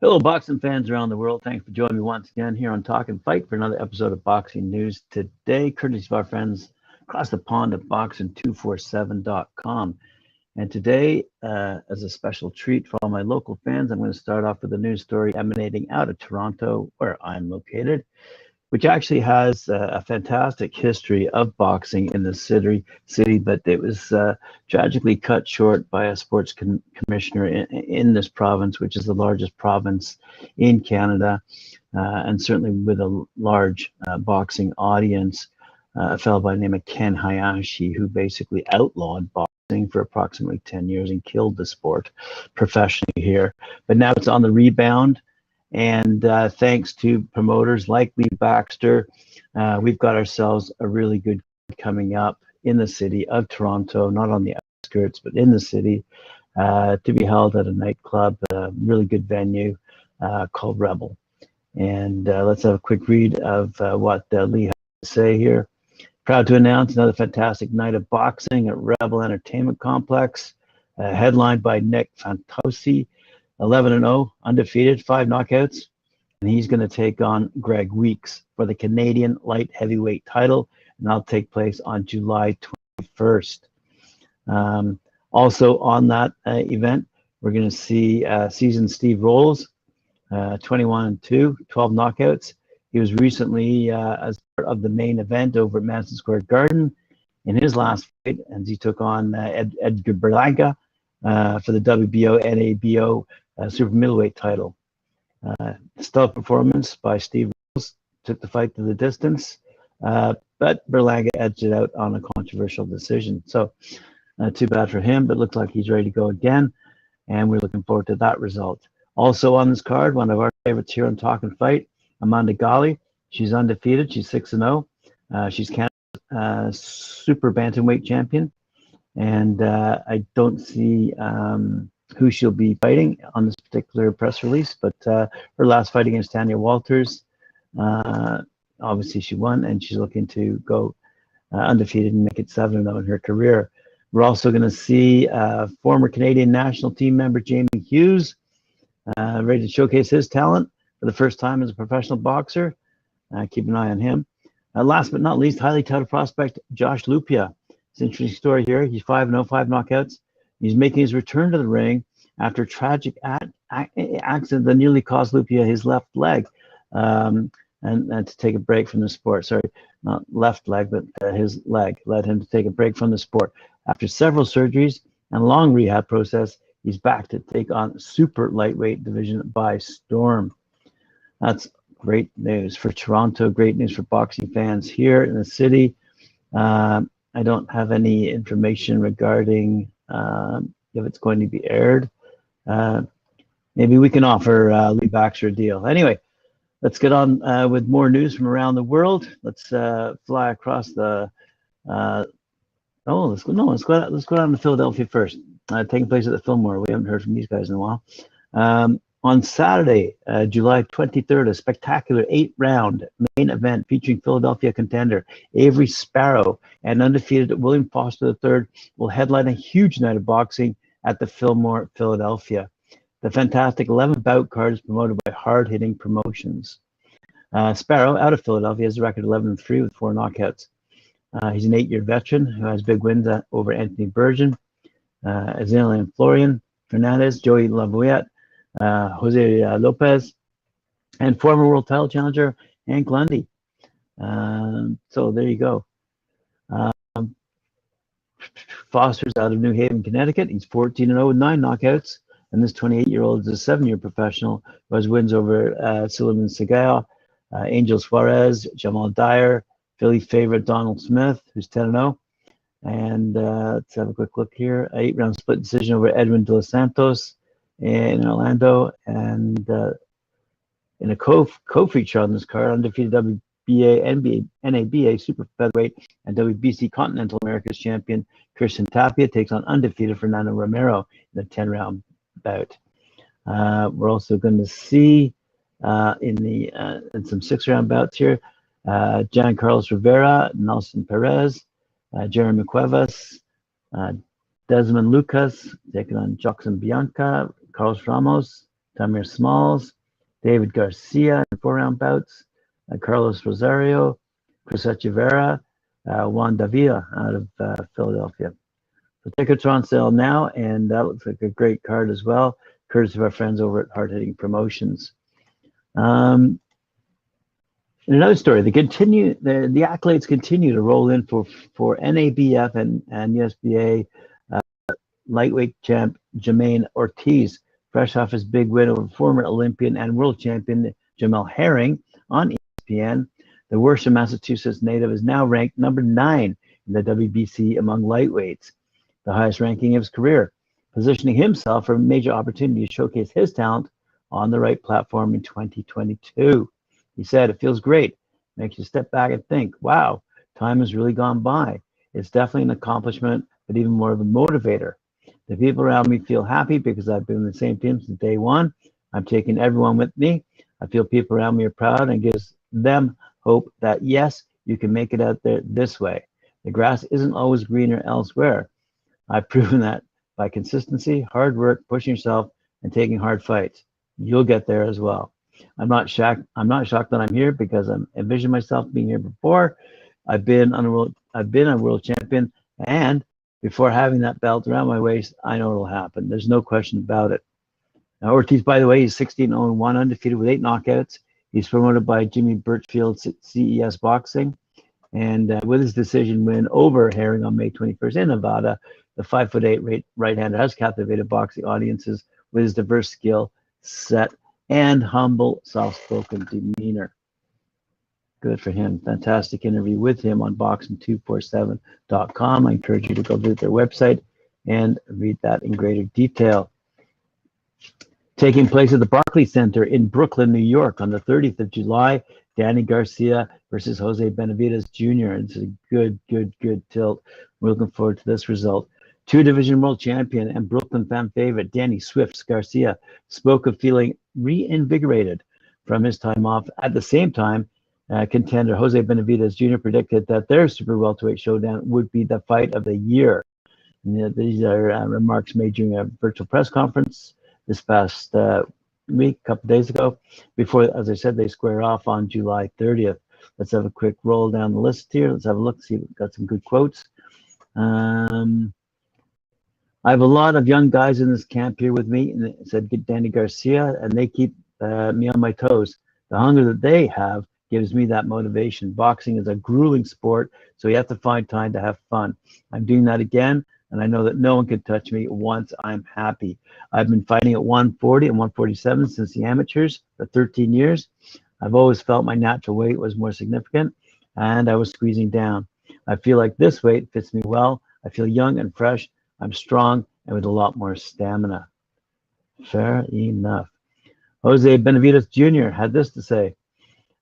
Hello, boxing fans around the world. Thanks for joining me once again here on Talkin' Fight for another episode of Boxing News Today, courtesy of our friends across the pond at boxing247.com. And today, as a special treat for all my local fans, I'm going to start off with a news story emanating out of Toronto, where I'm located, which actually has a fantastic history of boxing in the city, but it was tragically cut short by a sports commissioner in this province, which is the largest province in Canada, and certainly with a large boxing audience. A fellow by the name of Ken Hayashi, who basically outlawed boxing for approximately 10 years and killed the sport professionally here. But now it's on the rebound. And thanks to promoters like Lee Baxter, we've got ourselves a really good coming up in the city of Toronto, not on the outskirts, but in the city, to be held at a nightclub, a really good venue called Rebel. And let's have a quick read of what Lee has to say here. Proud to announce another fantastic night of boxing at Rebel Entertainment Complex, headlined by Nick Fantauzzi, 11-0, undefeated, 5 knockouts, and he's going to take on Greg Weeks for the Canadian light heavyweight title, and that'll take place on July 21st. Also on that event, we're going to see seasoned Steve Rolls, 21-2, 12 knockouts. He was recently as part of the main event over at Madison Square Garden in his last fight, and he took on Edgar Berlanga for the WBO NABO Super Middleweight title. Stellar performance by Steve Rolls, took the fight to the distance, but Berlanga edged it out on a controversial decision. So too bad for him, but looks like he's ready to go again, and we're looking forward to that result. Also on this card, one of our favorites here on Talkin' Fight, Amanda Galle. She's undefeated. She's 6-0. She's Canada's Super Bantamweight champion, and I don't see who she'll be fighting on this particular press release, but her last fight against Tanya Walters, obviously she won, and she's looking to go undefeated and make it 7-0 in her career. We're also going to see former Canadian national team member Jamie Hughes, ready to showcase his talent for the first time as a professional boxer. Keep an eye on him. Last but not least, highly touted prospect Josh Lupia. It's an interesting story here. He's 5-0, 5 knockouts. He's making his return to the ring after a tragic accident that nearly cost Lupia his left leg, and to take a break from the sport. Sorry, not left leg, but his leg led him to take a break from the sport. After several surgeries and a long rehab process, he's back to take on super lightweight division by storm. That's great news for Toronto, great news for boxing fans here in the city. I don't have any information regarding if it's going to be aired. Maybe we can offer Lee Baxter a deal. Anyway, let's get on with more news from around the world. Let's fly across the. Let's go down to Philadelphia first. Taking place at the Fillmore. We haven't heard from these guys in a while. On Saturday, July 23rd, a spectacular 8-round main event featuring Philadelphia contender Avery Sparrow and undefeated William Foster III will headline a huge night of boxing at the Fillmore, Philadelphia. The fantastic 11-bout card is promoted by hard-hitting promotions. Sparrow, out of Philadelphia, has a record 11-3 with 4 knockouts. He's an 8-year veteran who has big wins over Anthony Burgin, Azalian Florian, Fernandez, Joey Lavoyette, Jose Lopez, and former world title challenger Hank Lundy. So there you go. Foster's out of New Haven, Connecticut. He's 14-0 with 9 knockouts. And this 28-year-old is a 7-year professional who has wins over Suleiman Segal, Angel Suarez, Jamal Dyer, Philly favorite Donald Smith, who's 10-0. And let's have a quick look here. 8-round split decision over Edwin De Los Santos in Orlando. And in a co-feature on this card, undefeated WBA, NABA Super Featherweight and WBC Continental Americas champion Kirsten Tapia takes on undefeated Fernando Romero in a 10-round bout. We're also going to see in some 6-round bouts here, Giancarlos Rivera, Nelson Perez, Jeremy Cuevas, Desmond Lucas taking on Jackson Bianca, Carlos Ramos, Tamir Smalls, David Garcia in 4-round bouts, Carlos Rosario, Chris Echeverria, Juan Davila out of Philadelphia. The tickets are on sale now, and that looks like a great card as well, courtesy of our friends over at Hard Hitting Promotions. In another story, the accolades continue to roll in for NABF and USBA lightweight champ Jamaine Ortiz, fresh off his big win over former Olympian and world champion Jamel Herring on ESPN. The Worcester, Massachusetts native is now ranked number 9 in the WBC among lightweights, the highest ranking of his career, positioning himself for a major opportunity to showcase his talent on the right platform in 2022. He said, "It feels great. Makes you step back and think, wow, time has really gone by. It's definitely an accomplishment, but even more of a motivator. The people around me feel happy because I've been in the same team since day one. I'm taking everyone with me. I feel people around me are proud and gives them hope that, yes, you can make it out there this way. The grass isn't always greener elsewhere. I've proven that by consistency, hard work, pushing yourself, and taking hard fights. You'll get there as well. I'm not shocked that I'm here because I envisioned myself being here before. I've been a world champion, and before having that belt around my waist, I know it'll happen. There's no question about it." Now, Ortiz, by the way, he's 16-0-1, undefeated with 8 knockouts. He's promoted by Jimmy Birchfield's CES Boxing. And with his decision win over Herring on May 21st in Nevada, the 5'8" right-hander has captivated boxing audiences with his diverse skill set and humble, soft-spoken demeanor. Good for him. Fantastic interview with him on boxing247.com. I encourage you to go visit their website and read that in greater detail. Taking place at the Barclays Center in Brooklyn, New York on the 30th of July, Danny Garcia versus Jose Benavidez Jr. It's a good tilt. We're looking forward to this result. Two-division world champion and Brooklyn fan favorite Danny Swift Garcia spoke of feeling reinvigorated from his time off. At the same time, contender Jose Benavidez Jr. predicted that their super welterweight showdown would be the fight of the year. And these are remarks made during a virtual press conference this past week, a couple days ago, before, as I said, they square off on July 30th. Let's have a quick roll down the list here. Let's have a look, see if we've got some good quotes. I have a lot of young guys in this camp here with me, and said Danny Garcia, and they keep me on my toes. The hunger that they have gives me that motivation. Boxing is a grueling sport, so you have to find time to have fun. I'm doing that again, and I know that no one can touch me once I'm happy. I've been fighting at 140 and 147 since the amateurs for 13 years. I've always felt my natural weight was more significant, and I was squeezing down. I feel like this weight fits me well. I feel young and fresh. I'm strong and with a lot more stamina. Fair enough. Jose Benavidez Jr. had this to say: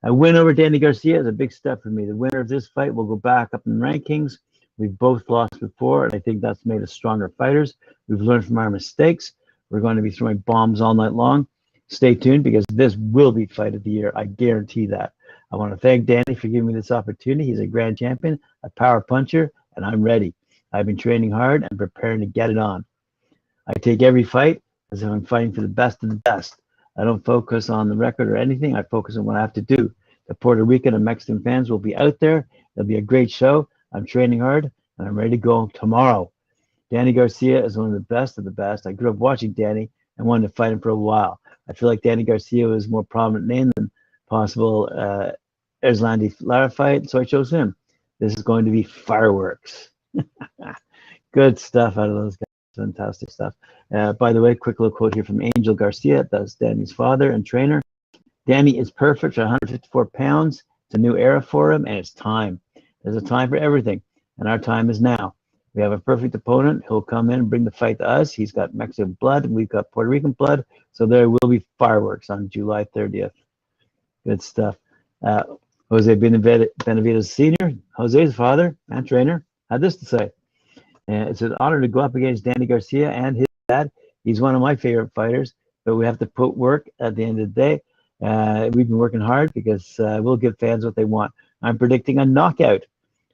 "A win over Danny Garcia is a big step for me. The winner of this fight will go back up in rankings. We've both lost before, and I think that's made us stronger fighters. We've learned from our mistakes. We're going to be throwing bombs all night long. Stay tuned because this will be fight of the year. I guarantee that. I want to thank Danny for giving me this opportunity. He's a grand champion, a power puncher, and I'm ready. I've been training hard and preparing to get it on. I take every fight as if I'm fighting for the best of the best. I don't focus on the record or anything. I focus on what I have to do. The Puerto Rican and Mexican fans will be out there. It'll be a great show. I'm training hard, and I'm ready to go tomorrow. Danny Garcia is one of the best of the best. I grew up watching Danny and wanted to fight him for a while. I feel like Danny Garcia was a more prominent name than possible Erislandy Lara fight, so I chose him. This is going to be fireworks." Good stuff out of those guys. Fantastic stuff. By the way, quick little quote here from Angel Garcia. That's Danny's father and trainer. "Danny is perfect at 154 pounds. It's a new era for him, and it's time. There's a time for everything, and our time is now. We have a perfect opponent. He'll come in and bring the fight to us. He's got Mexican blood, and we've got Puerto Rican blood, so there will be fireworks on July 30th. Good stuff. Jose Benavidez Sr., Jose's father and trainer, had this to say: "It's an honor to go up against Danny Garcia and his dad. He's one of my favorite fighters, but we have to put work at the end of the day. We've been working hard because we'll give fans what they want. I'm predicting a knockout.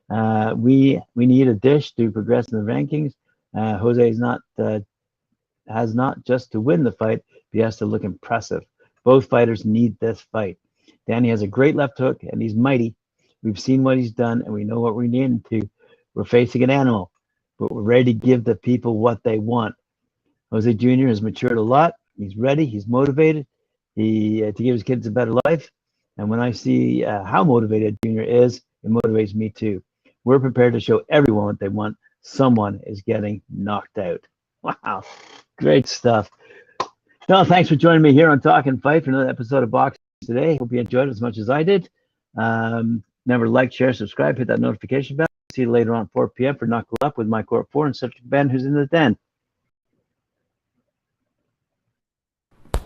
We need a dish to progress in the rankings. Jose is not has not just to win the fight, but he has to look impressive. Both fighters need this fight. Danny has a great left hook, and he's mighty. We've seen what he's done, and we know what we're getting into. We're facing an animal, but we're ready to give the people what they want. Jose Jr. has matured a lot. He's ready. He's motivated. To give his kids a better life. And when I see how motivated Jr. is, it motivates me too. We're prepared to show everyone what they want. Someone is getting knocked out. Wow, great stuff. Well, thanks for joining me here on Talkin' Fight for another episode of Boxing today. Hope you enjoyed it as much as I did. Remember to like, share, subscribe, hit that notification bell. See you later on at 4 p.m. for Knuckle Up with Mike Court 4 and Subject Ben, who's in the den.